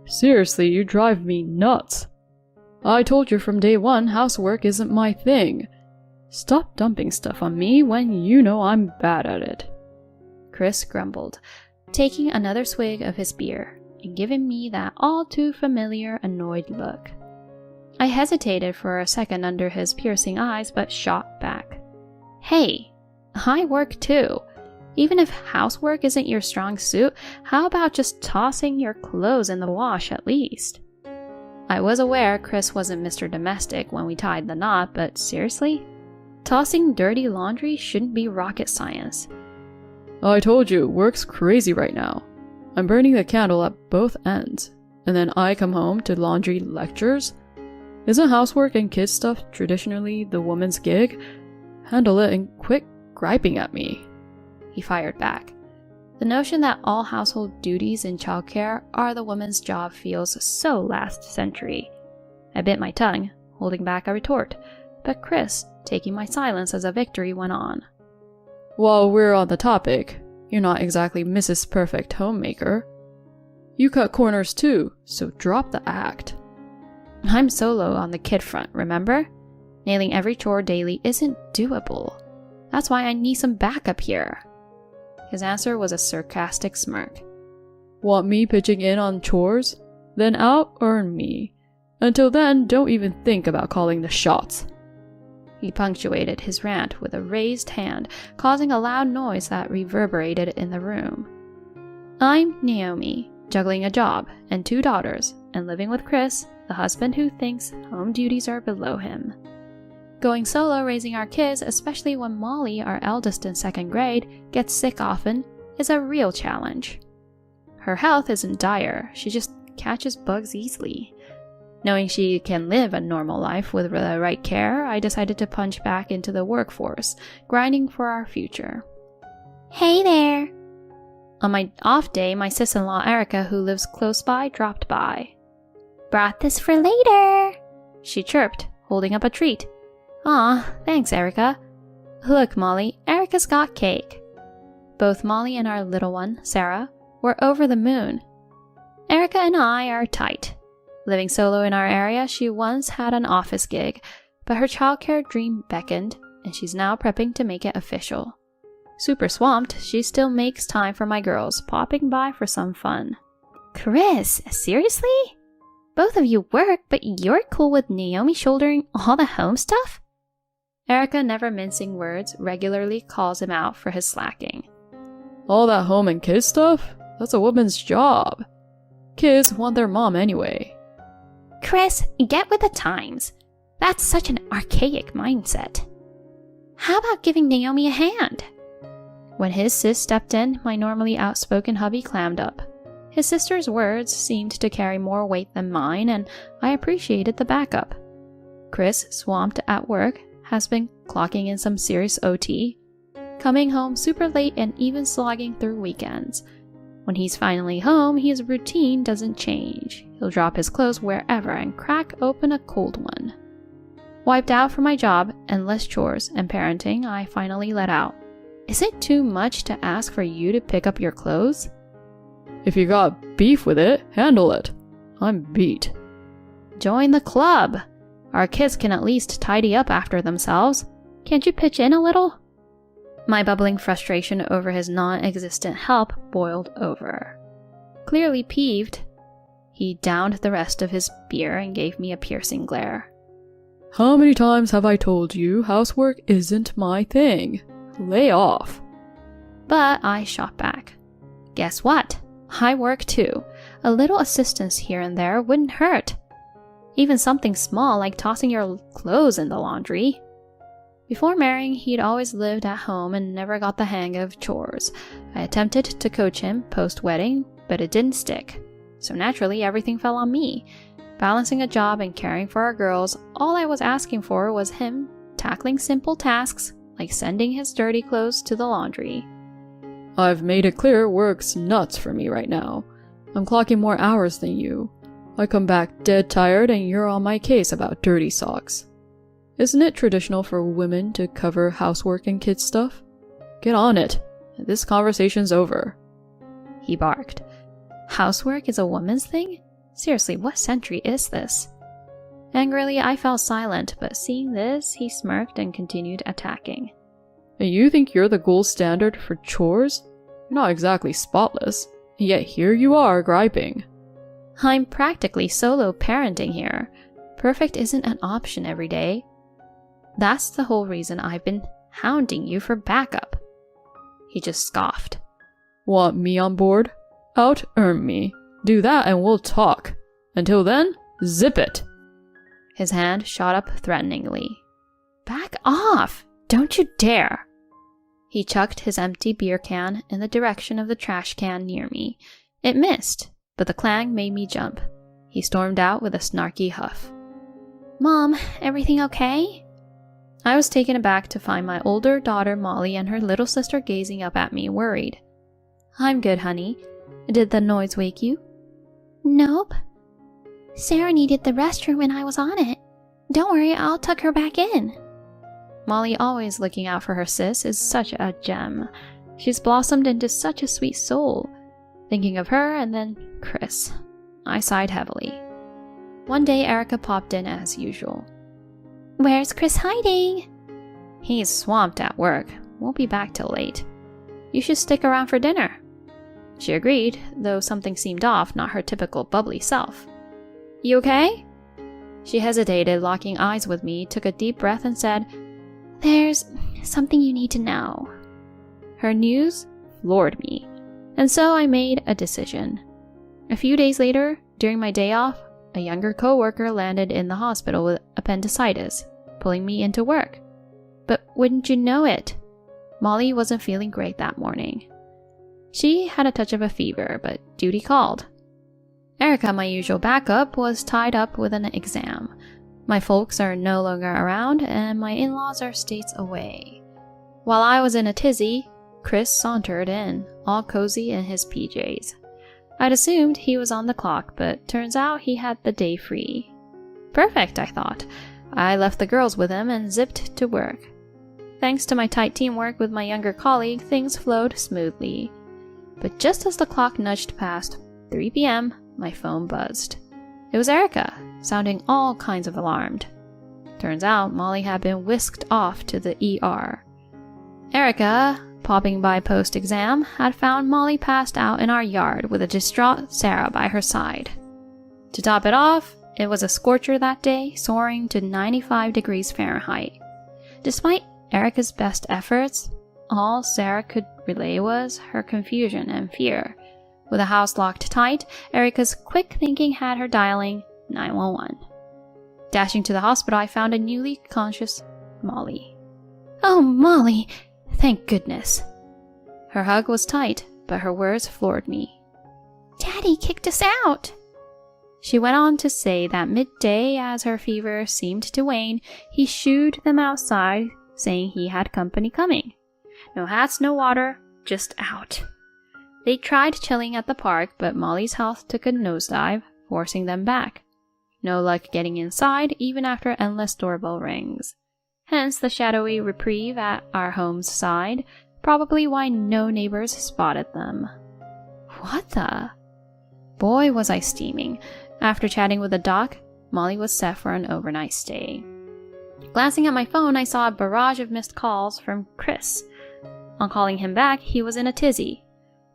Seriously, you drive me nuts. I told you from day one housework isn't my thing. Stop dumping stuff on me when you know I'm bad at it. Chris grumbled, taking another swig of his beer and giving me that all too familiar annoyed look. I hesitated for a second under his piercing eyes, but shot back. Hey, I work too. Even if housework isn't your strong suit, how about just tossing your clothes in the wash at least? I was aware Chris wasn't Mr. Domestic when we tied the knot, but seriously? Tossing dirty laundry shouldn't be rocket science. I told you, work's crazy right now. I'm burning the candle at both ends, and then I come home to laundry lectures? Isn't housework and kids stuff traditionally the woman's gig? Handle it and quit griping at me. He fired back. The notion that all household duties and childcare are the woman's job feels so last century. I bit my tongue, holding back a retort, but Chris, taking my silence as a victory, went on. While we're on the topic, you're not exactly Mrs. Perfect Homemaker. You cut corners too, so drop the act. I'm solo on the kid front, remember? Nailing every chore daily isn't doable. That's why I need some backup here. His answer was a sarcastic smirk. Want me pitching in on chores? Then out-earn me. Until then, don't even think about calling the shots. He punctuated his rant with a raised hand, causing a loud noise that reverberated in the room. I'm Naomi, juggling a job and 2 daughters, and living with Chris, the husband who thinks home duties are below him. Going solo raising our kids, especially when Molly, our eldest in 2nd grade, gets sick often, is a real challenge. Her health isn't dire, she just catches bugs easily. Knowing she can live a normal life with the right care, I decided to punch back into the workforce, grinding for our future. Hey there! On my off day, my sis-in-law Erica, who lives close by, dropped by. Brought this for later, she chirped, holding up a treat. Aw, thanks, Erica. Look, Molly, Erica's got cake. Both Molly and our little one, Sarah, were over the moon. Erica and I are tight. Living solo in our area, she once had an office gig, but her childcare dream beckoned, and she's now prepping to make it official. Super swamped, she still makes time for my girls, popping by for some fun. Chris, seriously? Both of you work, but you're cool with Naomi shouldering all the home stuff? Erica, never mincing words, regularly calls him out for his slacking. All that home and kids stuff? That's a woman's job. Kids want their mom anyway. Chris, get with the times. That's such an archaic mindset. How about giving Naomi a hand? When his sis stepped in, my normally outspoken hubby clammed up. His sister's words seemed to carry more weight than mine, and I appreciated the backup. Chris, swamped at work, has been clocking in some serious OT, coming home super late and even slogging through weekends. When he's finally home, his routine doesn't change. He'll drop his clothes wherever and crack open a cold one. Wiped out from my job, endless chores, and parenting, I finally let out. Is it too much to ask for you to pick up your clothes? If you got beef with it, handle it. I'm beat. Join the club. Our kids can at least tidy up after themselves. Can't you pitch in a little? My bubbling frustration over his non-existent help boiled over. Clearly peeved, he downed the rest of his beer and gave me a piercing glare. How many times have I told you housework isn't my thing? Lay off. But I shot back. Guess what? I work too. A little assistance here and there wouldn't hurt. Even something small like tossing your clothes in the laundry. Before marrying, he'd always lived at home and never got the hang of chores. I attempted to coach him post-wedding, but it didn't stick. So naturally, everything fell on me. Balancing a job and caring for our girls, all I was asking for was him tackling simple tasks like sending his dirty clothes to the laundry. I've made it clear work's nuts for me right now. I'm clocking more hours than you. I come back dead tired and you're on my case about dirty socks. Isn't it traditional for women to cover housework and kids stuff? Get on it. This conversation's over. He barked. Housework is a woman's thing? Seriously, what century is this? Angrily, I fell silent, but seeing this, he smirked and continued attacking. And you think you're the gold standard for chores? You're not exactly spotless, yet here you are griping. I'm practically solo parenting here. Perfect isn't an option every day. That's the whole reason I've been hounding you for backup. He just scoffed. Want me on board? Out-earn me. Do that and we'll talk. Until then, zip it. His hand shot up threateningly. Back off! Don't you dare! He chucked his empty beer can in the direction of the trash can near me. It missed, but the clang made me jump. He stormed out with a snarky huff. Mom, everything okay? I was taken aback to find my older daughter Molly and her little sister gazing up at me, worried. I'm good, honey. Did the noise wake you? Nope. Sarah needed the restroom and I was on it. Don't worry, I'll tuck her back in. Molly, always looking out for her sis, is such a gem. She's blossomed into such a sweet soul. Thinking of her and then Chris. I sighed heavily. One day Erica popped in as usual. Where's Chris hiding? He's swamped at work. Won't be back till late. You should stick around for dinner. She agreed, though something seemed off, not her typical bubbly self. You okay? She hesitated, locking eyes with me, took a deep breath and said, There's something you need to know. Her news floored me, and so I made a decision. A few days later, during my day off, a younger coworker landed in the hospital with appendicitis, pulling me into work. But wouldn't you know it, Molly wasn't feeling great that morning. She had a touch of a fever, but duty called. Erica, my usual backup, was tied up with an exam. My folks are no longer around, and my in-laws are states away. While I was in a tizzy, Chris sauntered in, all cozy in his PJs. I'd assumed he was on the clock, but turns out he had the day free. Perfect, I thought. I left the girls with him and zipped to work. Thanks to my tight teamwork with my younger colleague, things flowed smoothly. But just as the clock nudged past 3 p.m., my phone buzzed. It was Erica, sounding all kinds of alarmed. Turns out Molly had been whisked off to the ER. Erica, popping by post-exam, had found Molly passed out in our yard with a distraught Sarah by her side. To top it off, it was a scorcher that day, soaring to 95 degrees Fahrenheit. Despite Erica's best efforts, all Sarah could relay was her confusion and fear. With the house locked tight, Erica's quick thinking had her dialing 911. Dashing to the hospital, I found a newly conscious Molly. Oh, Molly! Thank goodness. Her hug was tight, but her words floored me. Daddy kicked us out! She went on to say that midday, as her fever seemed to wane, he shooed them outside, saying he had company coming. No hats, no water, just out. They tried chilling at the park, but Molly's health took a nosedive, forcing them back. No luck getting inside, even after endless doorbell rings. Hence the shadowy reprieve at our home's side, probably why no neighbors spotted them. What the? Boy, was I steaming. After chatting with the doc, Molly was set for an overnight stay. Glancing at my phone, I saw a barrage of missed calls from Chris. On calling him back, he was in a tizzy.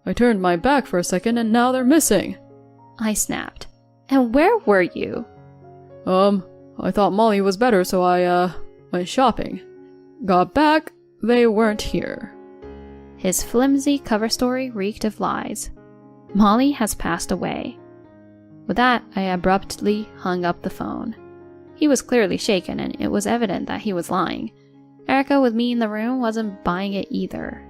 I turned my back for a second and now they're missing. I snapped. And where were you? I thought Molly was better, so I, went shopping. Got back, they weren't here. His flimsy cover story reeked of lies. Molly has passed away. With that, I abruptly hung up the phone. He was clearly shaken, and it was evident that he was lying. Erica, with me in the room, wasn't buying it either.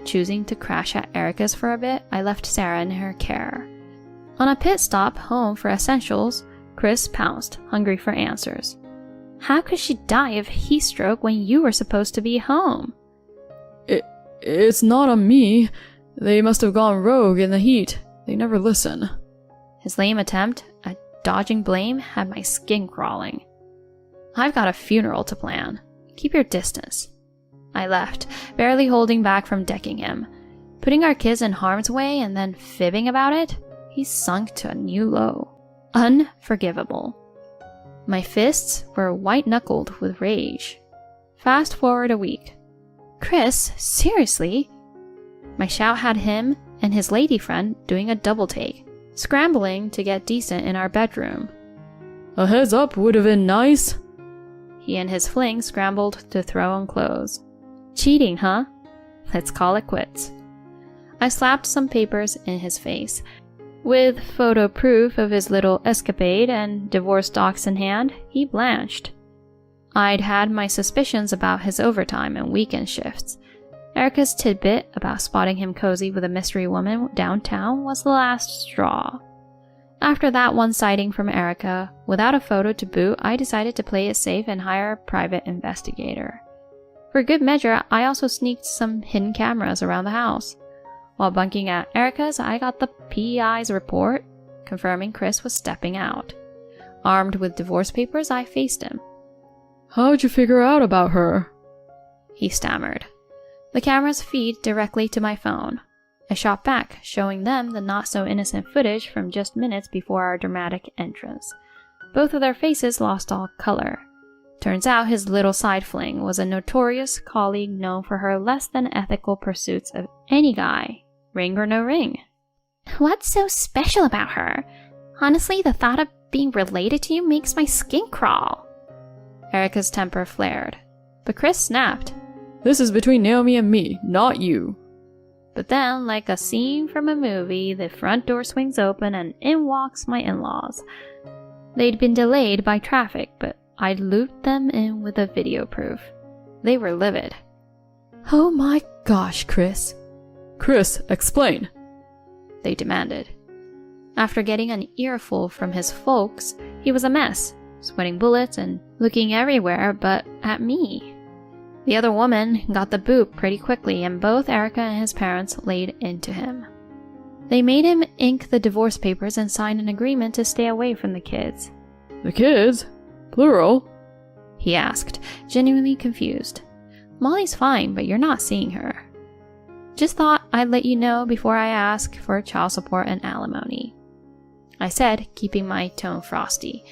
Choosing to crash at Erica's for a bit, I left Sarah in her care. On a pit stop home for essentials, Chris pounced, hungry for answers. How could she die of heat stroke when you were supposed to be home? It's not on me. They must have gone rogue in the heat. They never listen. His lame attempt at dodging blame had my skin crawling. I've got a funeral to plan. Keep your distance. I left, barely holding back from decking him. Putting our kids in harm's way and then fibbing about it, he sunk to a new low. Unforgivable. My fists were white-knuckled with rage. Fast forward a week. Chris, seriously? My shout had him and his lady friend doing a double take, scrambling to get decent in our bedroom. A heads up would have been nice. He and his fling scrambled to throw on clothes. Cheating, huh? Let's call it quits. I slapped some papers in his face. With photo proof of his little escapade and divorce docs in hand, he blanched. I'd had my suspicions about his overtime and weekend shifts. Erica's tidbit about spotting him cozy with a mystery woman downtown was the last straw. After that one sighting from Erica, without a photo to boot, I decided to play it safe and hire a private investigator. For good measure, I also sneaked some hidden cameras around the house. While bunking at Erica's, I got the PI's report, confirming Chris was stepping out. Armed with divorce papers, I faced him. How'd you figure out about her? He stammered. The cameras feed directly to my phone. I shot back, showing them the not-so-innocent footage from just minutes before our dramatic entrance. Both of their faces lost all color. Turns out his little side fling was a notorious colleague known for her less-than-ethical pursuits of any guy, ring or no ring. What's so special about her? Honestly, the thought of being related to you makes my skin crawl. Erica's temper flared, but Chris snapped. This is between Naomi and me, not you. But then, like a scene from a movie, the front door swings open and in walks my in-laws. They'd been delayed by traffic, but I'd looped them in with a video proof. They were livid. Oh my gosh, Chris. Chris, explain. They demanded. After getting an earful from his folks, he was a mess, sweating bullets and looking everywhere but at me. The other woman got the boot pretty quickly, and both Erica and his parents laid into him. They made him ink the divorce papers and sign an agreement to stay away from the kids. The kids? Plural? He asked, genuinely confused. Molly's fine, but you're not seeing her. Just thought I'd let you know before I ask for child support and alimony, I said, keeping my tone frosty.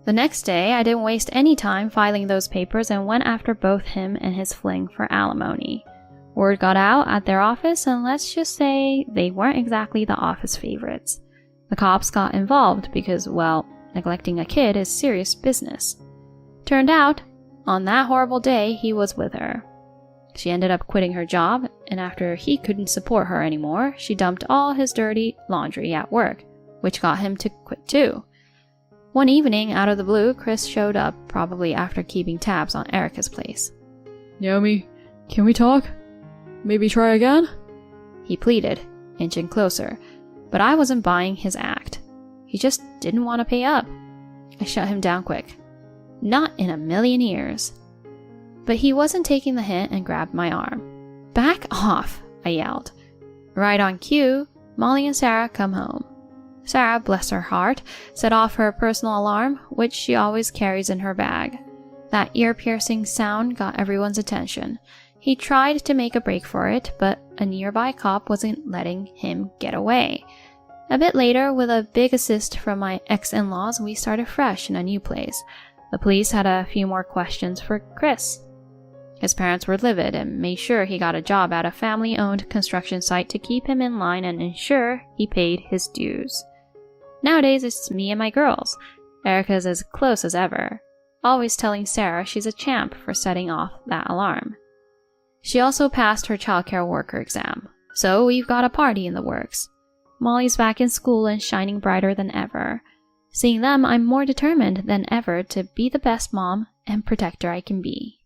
The next day, I didn't waste any time filing those papers and went after both him and his fling for alimony. Word got out at their office, and let's just say they weren't exactly the office favorites. The cops got involved because, well, neglecting a kid is serious business. Turned out, on that horrible day, he was with her. She ended up quitting her job, and after he couldn't support her anymore, she dumped all his dirty laundry at work, which got him to quit too. One evening, out of the blue, Chris showed up, probably after keeping tabs on Erica's place. Naomi, can we talk? Maybe try again? He pleaded, inching closer, but I wasn't buying his act. He just didn't want to pay up. I shut him down quick. Not in a million years. But he wasn't taking the hint and grabbed my arm. Back off, I yelled. Right on cue, Molly and Sarah come home. Sarah, bless her heart, set off her personal alarm, which she always carries in her bag. That ear-piercing sound got everyone's attention. He tried to make a break for it, but a nearby cop wasn't letting him get away. A bit later, with a big assist from my ex-in-laws, we started fresh in a new place. The police had a few more questions for Chris. His parents were livid and made sure he got a job at a family-owned construction site to keep him in line and ensure he paid his dues. Nowadays, it's me and my girls. Erica's as close as ever, always telling Sarah she's a champ for setting off that alarm. She also passed her childcare worker exam, so we've got a party in the works. Molly's back in school and shining brighter than ever. Seeing them, I'm more determined than ever to be the best mom and protector I can be.